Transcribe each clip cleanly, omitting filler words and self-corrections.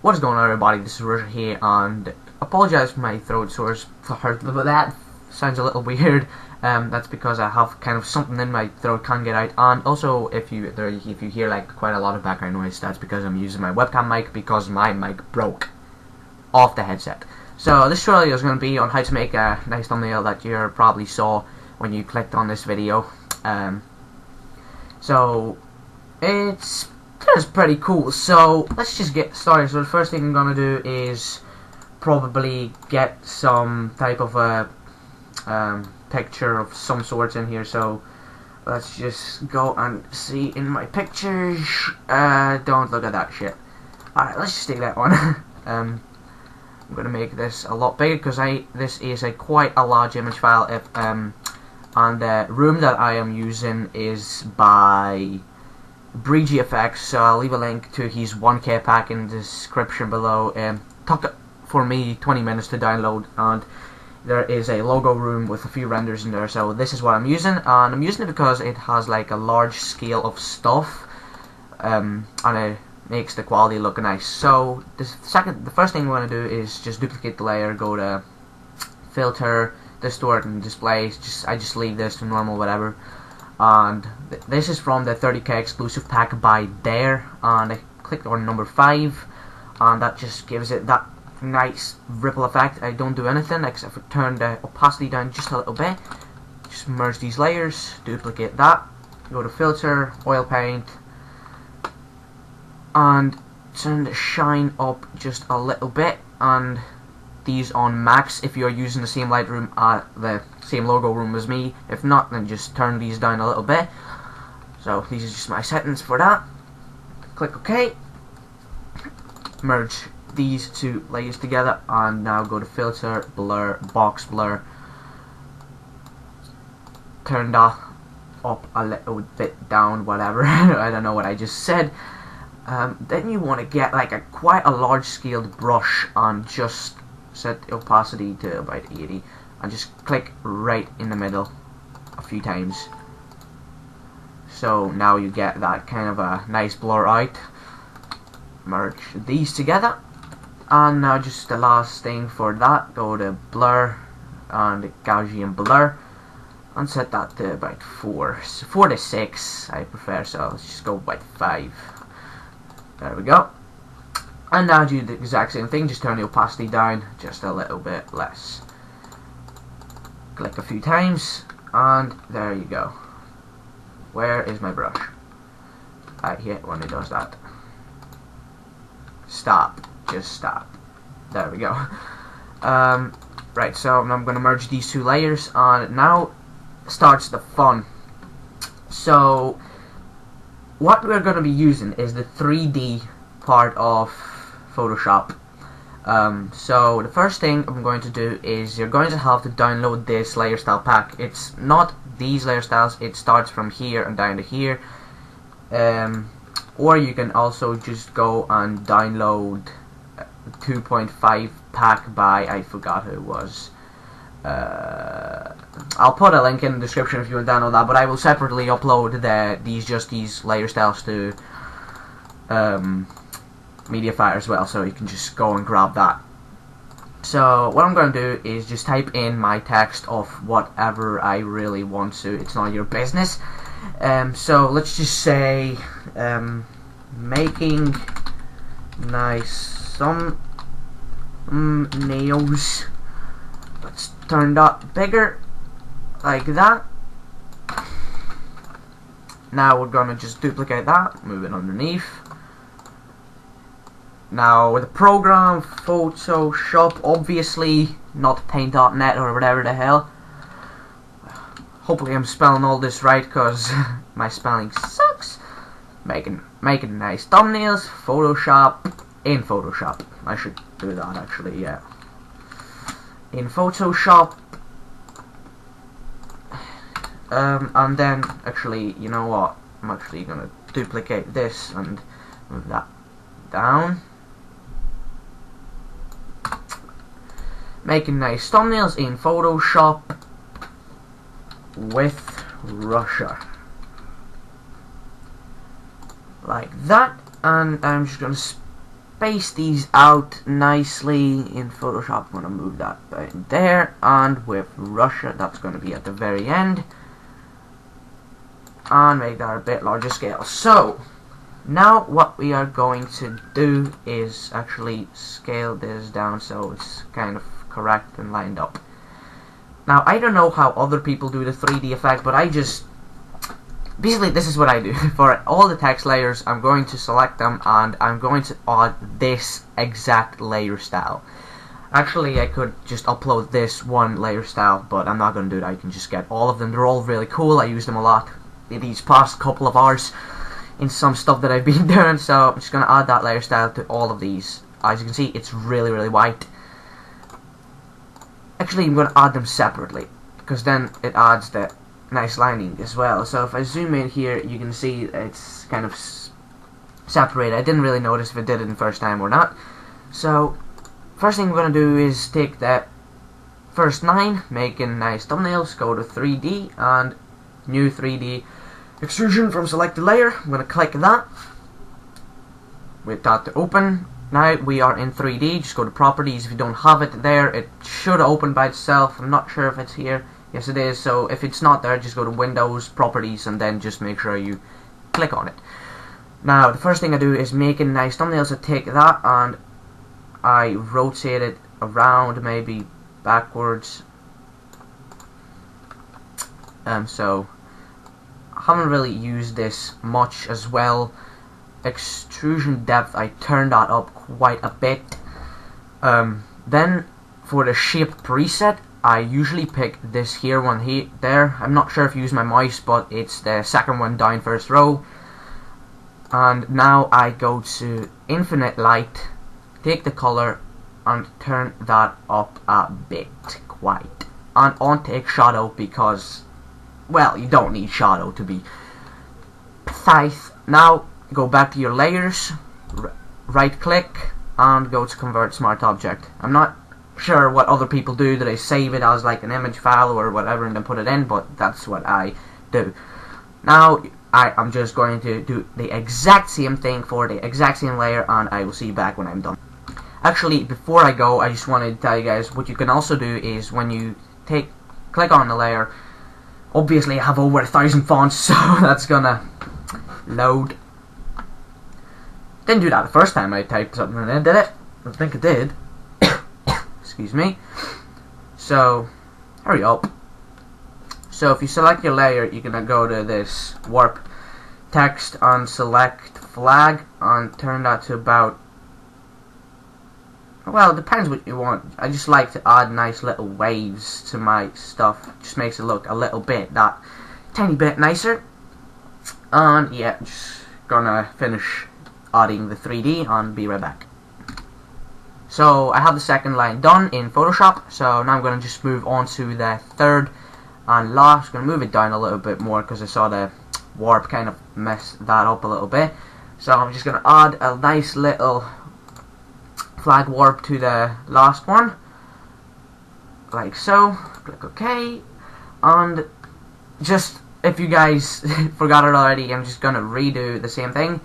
What is going on, everybody? This is Rusher here, and apologize for my throat sores. But that sounds a little weird. That's because I have kind of something in my throat, can't get out. And also, if you hear like quite a lot of background noise, that's because I'm using my webcam mic because my mic broke off the headset. So this tutorial is going to be on how to make a nice thumbnail that you probably saw when you clicked on this video. So it's pretty cool. So let's just get started. So the first thing I'm gonna do is probably get some type of a picture of some sorts in here. So let's just go and see in my pictures. Don't look at that shit. Alright, let's just take that one. I'm gonna make this a lot bigger because this is quite a large image file. And the room that I am using is by RusheRDesigns, so I'll leave a link to his 1K pack in the description below. Took for me 20 minutes to download, and there is a logo room with a few renders in there. So this is what I'm using, and I'm using it because it has like a large scale of stuff, and it makes the quality look nice. So the first thing we're going to do is just duplicate the layer, go to filter, distort and display. I just leave this to normal, whatever. And this is from the 30K exclusive pack by Dare, and I clicked on number 5, and that just gives it that nice ripple effect. I don't do anything except for turn the opacity down just a little bit. Just merge these layers, duplicate that, go to filter, oil paint, and turn the shine up just a little bit, and these on max if you're using the same Lightroom the same logo room as me. If not, then just turn these down a little bit. So these are just my settings for that. Click OK. Merge these two layers together, and now go to filter, blur, box blur. Turn that up a little bit, down, whatever. I don't know what I just said. Then you want to get like quite a large scaled brush and just set the opacity to about 80 and just click right in the middle a few times. So now you get that kind of a nice blur out. Merge these together, and now just the last thing for that, go to blur and Gaussian blur and set that to about 4 to 6 I prefer, so let's just go by 5. There we go. And now do the exact same thing, just turn the opacity down just a little bit less. Click a few times, and there you go. Where is my brush? I hate when it does that. Stop. Just stop. There we go. Right, so I'm going to merge these two layers, and now starts the fun. So what we're going to be using is the 3D part of Photoshop. So the first thing I'm going to do is you're going to have to download this layer style pack. It's not these layer styles, it starts from here and down to here. Or you can also just go and download 2.5 pack by, I forgot who it was. I'll put a link in the description if you want to download that, but I will separately upload these layer styles to Mediafire as well, so you can just go and grab that. So what I'm going to do is just type in my text of whatever I really want to. It's not your business. So let's just say making nice thumbnails. Let's turn that bigger like that. Now we're gonna just duplicate that, move it underneath. Now with the program Photoshop, obviously not Paint.net or whatever the hell. Hopefully I'm spelling all this right, because my spelling sucks. Making nice thumbnails, Photoshop, in Photoshop. I should do that actually, yeah. In Photoshop. And then actually, you know what? I'm actually gonna duplicate this and move that down. Making nice thumbnails in Photoshop with Rusher. Like that, and I'm just gonna space these out nicely in Photoshop. I'm going to move that in there, and with Russia that's going to be at the very end, and make that a bit larger scale. So now what we are going to do is actually scale this down so it's kind of correct and lined up. Now I don't know how other people do the 3D effect, but basically this is what I do. For all the text layers, I'm going to select them and I'm going to add this exact layer style. Actually, I could just upload this one layer style, but I'm not going to do that. You can just get all of them. They're all really cool. I use them a lot in these past couple of hours in some stuff that I've been doing, so I'm just going to add that layer style to all of these. As you can see, it's really, really white. Actually, I'm going to add them separately, because then it adds the nice lining as well. So if I zoom in here, you can see it's kind of separated. I didn't really notice if it did it the first time or not. So first thing we're going to do is take that first 9, making nice thumbnails, go to 3D and new 3D extrusion from selected layer. I'm going to click that with that to open. Now we are in 3D. Just go to properties. If you don't have it there, it should open by itself. I'm not sure if it's here. Yes, it is. So if it's not there, just go to Windows, Properties, and then just make sure you click on it. Now the first thing I do is make a nice thumbnail. So take that and I rotate it around, maybe backwards. So I haven't really used this much as well. Extrusion depth, I turned that up quite a bit. Then for the shape preset, I usually pick this here one there. I'm not sure if you use my mouse, but it's the second one down, first row. And now I go to infinite light, take the color and turn that up a bit quite. And on take shadow because, well, you don't need shadow to be precise. Now go back to your layers, right click and go to convert smart object. I'm not sure what other people do. Do they save it as like an image file or whatever and then put it in, but that's what I do. Now I'm just going to do the exact same thing for the exact same layer, and I will see you back when I'm done. Actually, before I go, I just wanted to tell you guys what you can also do is when you click on the layer, obviously I have over 1,000 fonts, so that's gonna load. Didn't do that the first time I typed something in, did it? I think it did. Excuse me. So, hurry up. So if you select your layer, you're gonna go to this warp text and select flag and turn that to about, well, it depends what you want. I just like to add nice little waves to my stuff. Just makes it look a little bit, that tiny bit nicer. And yeah, just gonna finish adding the 3D and be right back. So I have the second line done in Photoshop, so now I'm going to just move on to the third and last. I'm going to move it down a little bit more because I saw the warp kind of mess that up a little bit. So I'm just going to add a nice little flag warp to the last one, like so. Click OK, and just, if you guys forgot it already, I'm just going to redo the same thing.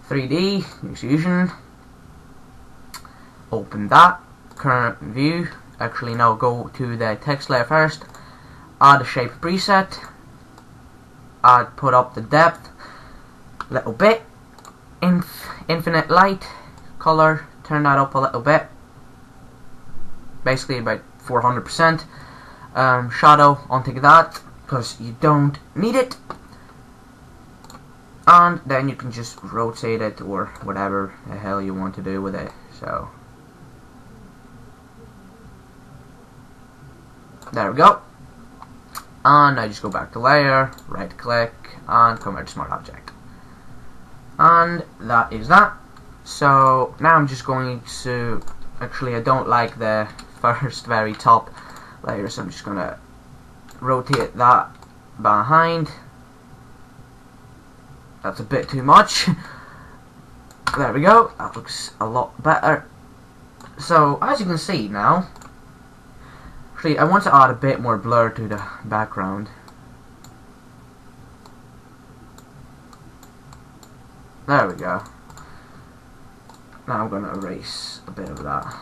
3D, extrusion, open that, current view. Actually no, go to the text layer first, add a shape preset, put up the depth a little bit, infinite light, color, turn that up a little bit, basically about 400%. Shadow, onto that because you don't need it. And then you can just rotate it or whatever the hell you want to do with it. So there we go. And now just go back to layer, right click and convert to smart object. And that is that. So now I'm just going to, actually I don't like the first very top layer, so I'm just going to rotate that behind. That's a bit too much. There we go. That looks a lot better. So as you can see now, actually I want to add a bit more blur to the background. There we go. Now I'm gonna erase a bit of that.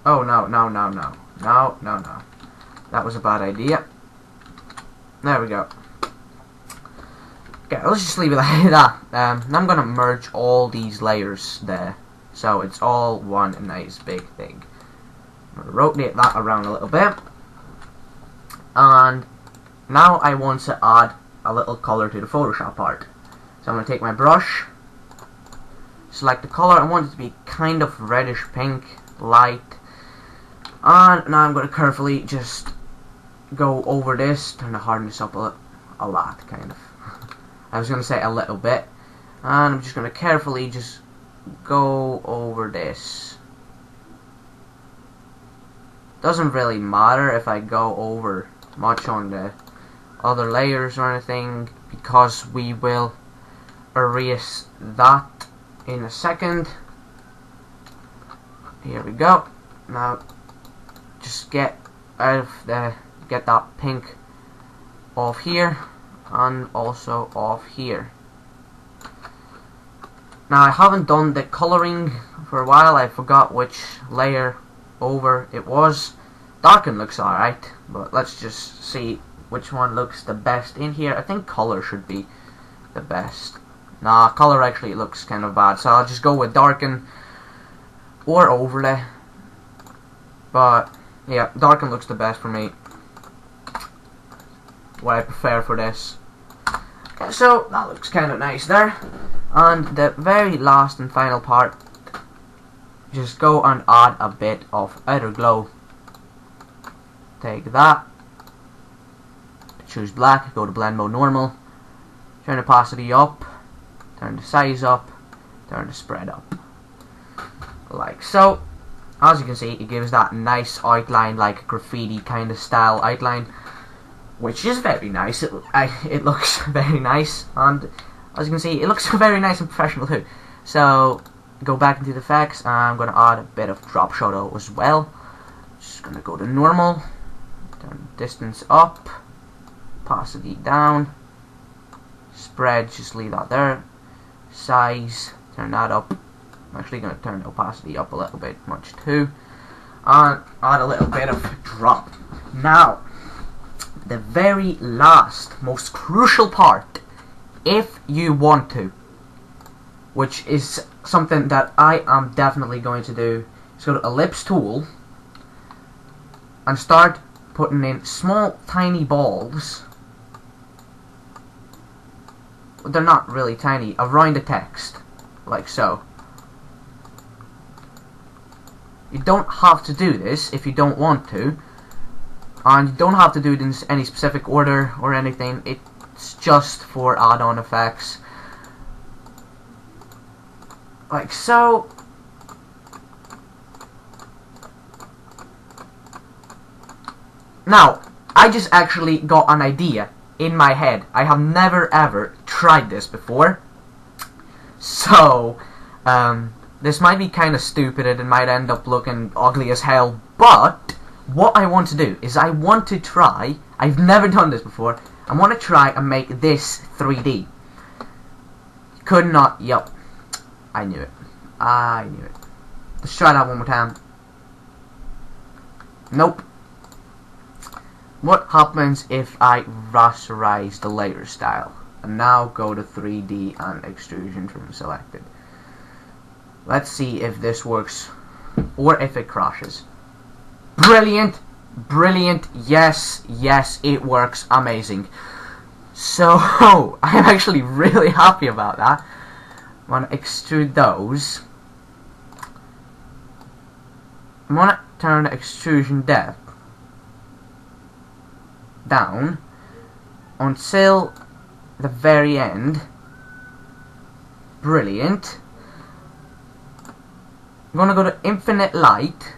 Oh no, no, no, no. No, no, no. That was a bad idea. There we go. Okay, let's just leave it like that. Now I'm gonna merge all these layers there, so it's all one nice big thing. I'm gonna rotate that around a little bit, and now I want to add a little color to the Photoshop art. So I'm gonna take my brush, select the color. I want it to be kind of reddish pink, light, and now I'm gonna carefully just go over this, turn the hardness up a lot, kind of. I was going to say a little bit, and I'm just going to carefully just go over this. Doesn't really matter if I go over much on the other layers or anything, because we will erase that in a second. Here we go. Now just get that pink off here and also off here. Now I haven't done the coloring for a while. I forgot which layer over it was. Darken looks alright, but let's just see which one looks the best in here. I think color should be the best. Nah, color actually looks kind of bad, so I'll just go with darken or overlay. But yeah, darken looks the best for me. What I prefer for this. Okay, so that looks kind of nice there. And the very last and final part, just go and add a bit of outer glow. Take that, choose black, go to blend mode normal, turn the opacity up, turn the size up, turn the spread up, like so. As you can see, it gives that nice outline, like graffiti kind of style outline, which is very nice. It looks very nice, and as you can see, it looks very nice and professional too. So go back into the effects, and I'm going to add a bit of drop shadow as well. Just going to go to normal, turn distance up, opacity down, spread, just leave that there, size, turn that up. I'm actually going to turn the opacity up a little bit much too, and add a little bit of drop. Now the very last, most crucial part, if you want to, which is something that I am definitely going to do, is go to ellipse tool and start putting in small tiny balls. They're not really tiny, around the text, like so. You don't have to do this if you don't want to, and you don't have to do it in any specific order or anything. It's just for add-on effects, like so. Now, I just actually got an idea in my head. I have never ever tried this before, so this might be kind of stupid and it might end up looking ugly as hell, but what I want to do is I want to try, I've never done this before, I want to try and make this 3D. Could not, yup, I knew it. I knew it. Let's try that one more time. Nope. What happens if I rasterize the layer style and now go to 3D and extrusion from selected? Let's see if this works or if it crashes. Brilliant! Brilliant! Yes, yes, it works. Amazing. So, I'm actually really happy about that. I'm gonna extrude those. I'm gonna turn the extrusion depth down until the very end. Brilliant. I'm gonna go to infinite light,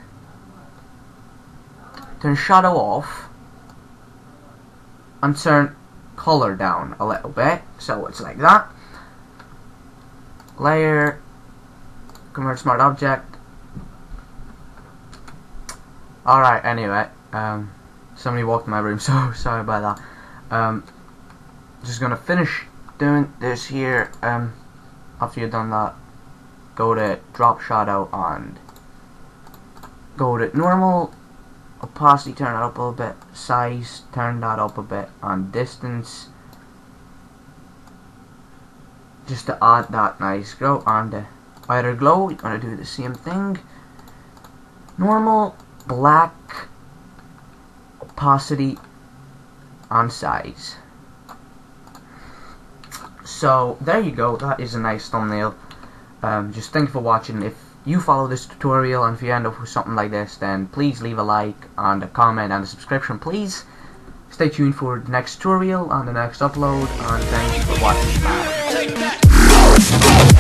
turn shadow off, and turn color down a little bit, so it's like that. Layer, convert smart object. Alright, anyway, somebody walked in my room, so sorry about that. Just gonna finish doing this here after you've done that. go to drop shadow and go to normal, opacity, turn that up a little bit, size, turn that up a bit, and distance, just to add that nice glow. And the outer glow, you're going to do the same thing, normal, black, opacity, and size. So there you go, that is a nice thumbnail. Just thank you for watching. If you follow this tutorial and if you end up with something like this, then please leave a like and a comment and a subscription, please. Stay tuned for the next tutorial and the next upload, and thanks for watching.